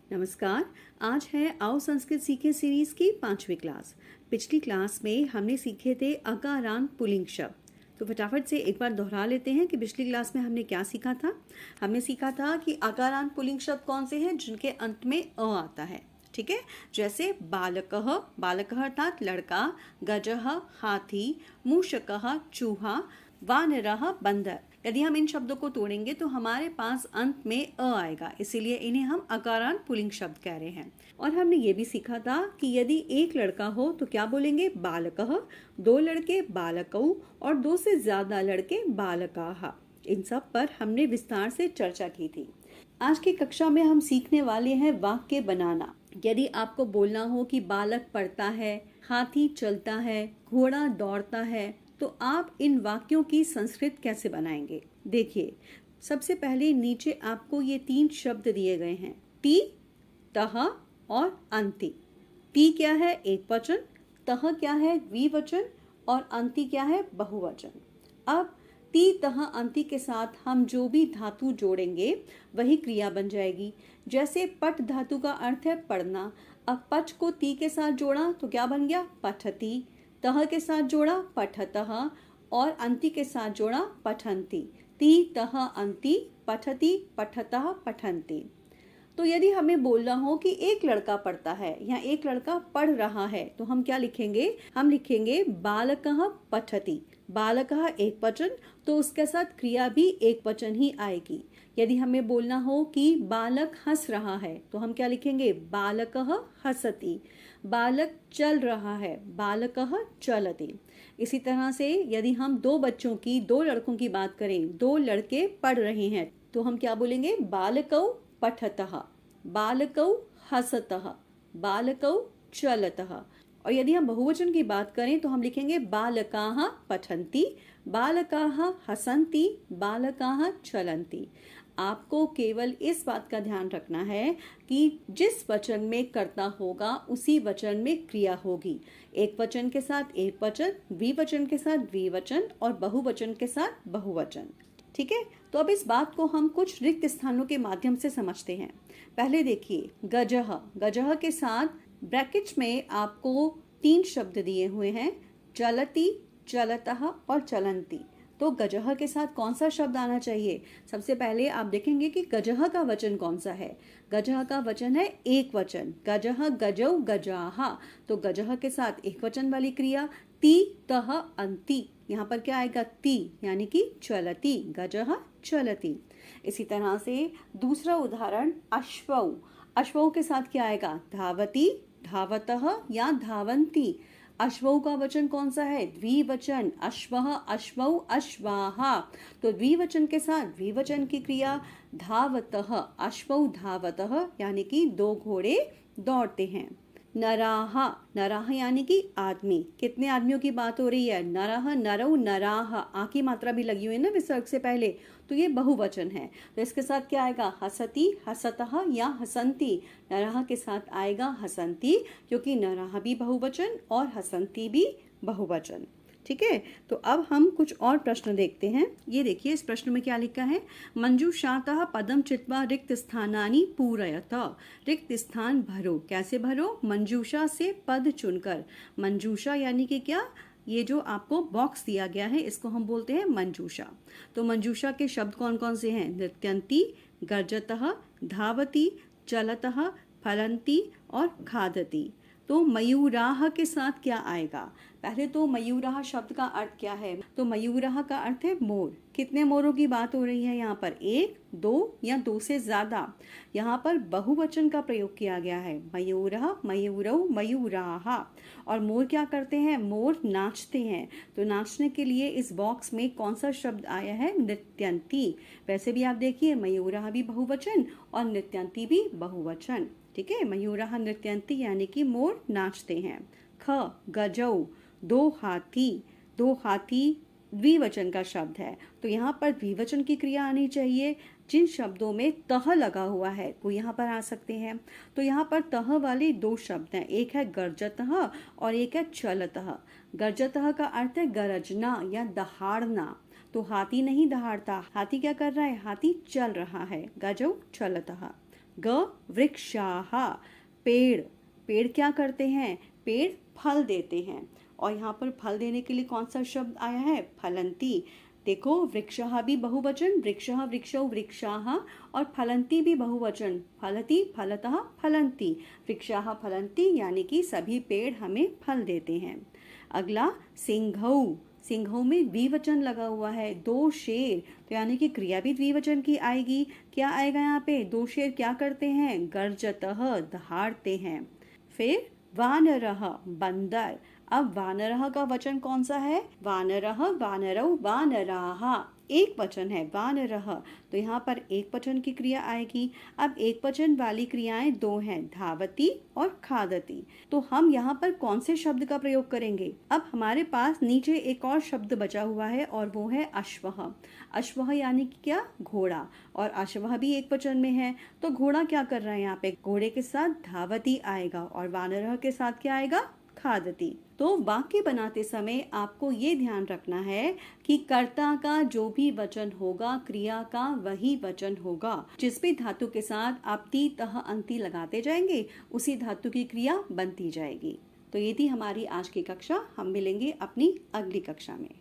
नमस्कार। आज है आओ संस्कृत सीखे सीरीज की 5वीं क्लास। पिछली क्लास में हमने सीखे थे अकारांत पुल्लिंग शब्द। तो फटाफट से एक बार दोहरा लेते हैं कि पिछली क्लास में हमने क्या सीखा था। हमने सीखा था कि अकारांत पुल्लिंग शब्द कौन से हैं जिनके अंत में अ आता है। ठीक है, जैसे बालकः, बालकः अर्थात लड़का, गजः हाथी, मूषकः चूहा, वानरः बंदर। यदि हम इन शब्दों को तोड़ेंगे तो हमारे पास अंत में अ आएगा, इसीलिए इन्हें हम अकारांत पुल्लिंग शब्द कह रहे हैं। और हमने ये भी सीखा था कि यदि एक लड़का हो तो क्या बोलेंगे, बालकः, दो लड़के बालकौ और दो से ज्यादा लड़के बालकाः। इन सब पर हमने विस्तार से चर्चा की थी। आज की कक्षा में हम सीखने वाले हैं वाक्य बनाना। यदि आपको बोलना हो कि बालक पढ़ता है, हाथी चलता है, घोड़ा दौड़ता है, तो आप इन वाक्यों की संस्कृत कैसे बनाएंगे। देखिए, सबसे पहले नीचे आपको ये 3 शब्द दिए गए हैं, ती, तह और अंति। ती क्या है, एक वचन, तह क्या है, द्विवचन और अंति क्या है, बहुवचन। अब ती तह अंति के साथ हम जो भी धातु जोड़ेंगे वही क्रिया बन जाएगी। जैसे पठ धातु का अर्थ है पढ़ना, अब पच को ती के साथ जोड़ा तो क्या बन गया, पठती। तह के साथ जोड़ा पठतः और अंति के साथ जोड़ा पठन्ति। ती तह अंति पठति पठतः पठन्ति। तो यदि हमें बोलना हो कि एक लड़का पढ़ता है या एक लड़का पढ़ रहा है तो हम क्या लिखेंगे, हम लिखेंगे बालकः पठति। बालकः एक वचन तो उसके साथ क्रिया भी एक वचन ही आएगी। यदि हमें बोलना हो कि बालक हंस रहा है तो हम क्या लिखेंगे, बालकः हसति। बालक चल रहा है, बालकः चलति। इसी तरह से यदि हम दो बच्चों की, दो लड़कों की बात करें, दो लड़के पढ़ रहे हैं तो हम क्या बोलेंगे, बालकौ पठतः, बालकौ हसतः, बालकौ चलतः। और यदि हम बहुवचन की बात करें तो हम लिखेंगे बालकाः पठन्ति, बालकाः हसन्ति, बालकाः चलन्ति। आपको केवल इस बात का ध्यान रखना है कि जिस वचन में कर्ता होगा उसी वचन में क्रिया होगी। एक वचन के साथ एक वचन, द्विवचन के साथ द्विवचन और बहुवचन के साथ बहुवचन। ठीक है, तो अब इस बात को हम कुछ रिक्त स्थानों के माध्यम से समझते हैं। पहले देखिए, गजः, गजः के साथ ब्रैकेट्स में आपको 3 शब्द दिए हुए हैं, चलति, चलतः और चलन्ति। तो गजः के साथ कौन सा शब्द आना चाहिए। सबसे पहले आप देखेंगे कि गजः का वचन कौन सा है। गजः का वचन है एक वचन, गजः गजौ गजाः। तो गजः के साथ एक वचन वाली क्रिया ती तह अंति, यहाँ पर क्या आएगा, ती यानी कि चलती, गजः चलती। इसी तरह से दूसरा उदाहरण अश्वौ, अश्वौ के साथ क्या आएगा, धावती, धावतः या धावन्ति। अश्वौ का वचन कौन सा है, द्विवचन, अश्वः अश्वौ अश्वाः। तो द्विवचन के साथ द्विवचन की क्रिया धावतः, अश्वौ धावतः यानी कि दो घोड़े दौड़ते हैं। नराः, नराः यानी कि आदमी, कितने आदमियों की बात हो रही है, नरः नरौ नराः, आ की मात्रा भी लगी हुई है ना विसर्ग से पहले, तो ये बहुवचन है। तो इसके साथ क्या आएगा, हसति, हसतः या हसन्ति। नरः के साथ आएगा हसन्ति क्योंकि नरः भी बहुवचन और हसन्ति भी बहुवचन। ठीक है, तो अब हम कुछ और प्रश्न देखते हैं। ये देखिए, इस प्रश्न में क्या लिखा है, मंजूषातः पदम चित्वा रिक्त स्थानानि पूरयत। रिक्त स्थान भरो, कैसे भरो, मंजूषा से पद चुनकर। मंजूषा यानी कि क्या, ये जो आपको बॉक्स दिया गया है इसको हम बोलते हैं मंजूषा। तो मंजूषा के शब्द कौन कौन से हैं, नृत्यन्ति, गर्जतः, धावती, चलतः, फलन्ति और खादति। तो मयूराः के साथ क्या आएगा, पहले तो मयूराः शब्द का अर्थ क्या है, तो मयूराः का अर्थ है मोर। कितने मोरों की बात हो रही है यहाँ पर, एक, दो या दो से ज्यादा। यहाँ पर बहुवचन का प्रयोग किया गया है, मयूरः, मयूरौ, मयूराः। और मोर क्या करते हैं, मोर नाचते हैं। तो नाचने के लिए इस बॉक्स में कौन सा शब्द आया है, नृत्यन्ति। वैसे भी आप देखिए, मयूराः भी बहुवचन और नृत्यन्ति भी बहुवचन। ठीक है, मयूराः नृत्यन्ति यानी कि मोर नाचते हैं। ख, गजौ, दो हाथी, दो हाथी द्विवचन का शब्द है तो यहाँ पर द्विवचन की क्रिया आनी चाहिए। जिन शब्दों में तह लगा हुआ है वो यहाँ पर आ सकते हैं। तो यहाँ पर तह वाले 2 शब्द हैं, एक है गर्जतः और एक है चलतः। गर्जतः का अर्थ है गरजना या दहाड़ना। तो हाथी नहीं दहाड़ता, हाथी क्या कर रहा है, हाथी चल रहा है, गजौ चलतः। ग वृक्षाः पेड़। पेड़ क्या करते हैं? पेड़ फल देते हैं। और यहाँ पर फल देने के लिए कौन सा शब्द आया है? फलंती। देखो वृक्षः भी बहुवचन, वृक्षः वृक्षौ वृक्षाः, और फलंती भी बहुवचन, फलति फलतः फलंती। वृक्षाः फलंती यानी कि सभी पेड़ हमें फल देते हैं। अगला सिंघौ। सिंघौ में द्विवचन लगा हुआ है, दो शेर, तो यानी कि क्रिया भी द्विवचन की आएगी। क्या आएगा यहाँ पे? दो शेर क्या करते हैं? गर्जतः दहाड़ते हैं। फिर वानरः बंदर। अब वानरः का वचन कौन सा है? वानरः वानरौ वानराः, एक वचन है वानरः, तो यहाँ पर एक वचन की क्रिया आएगी। अब एक वचन वाली क्रियाएं दो हैं, धावती और खादती। तो हम यहाँ पर कौन से शब्द का प्रयोग करेंगे? अब हमारे पास नीचे एक और शब्द बचा हुआ है और वो है अश्वः। अश्वः यानी कि क्या? घोड़ा। और अश्वः भी एक वचन में है, तो घोड़ा क्या कर रहा है यहाँ पे? घोड़े के साथ धावती आएगा और वानरः के साथ क्या आएगा? खादती। तो वाक्य बनाते समय आपको ये ध्यान रखना है कि कर्ता का जो भी वचन होगा, क्रिया का वही वचन होगा। जिस भी धातु के साथ आप ती तह अंति लगाते जाएंगे, उसी धातु की क्रिया बनती जाएगी। तो ये थी हमारी आज की कक्षा। हम मिलेंगे अपनी अगली कक्षा में।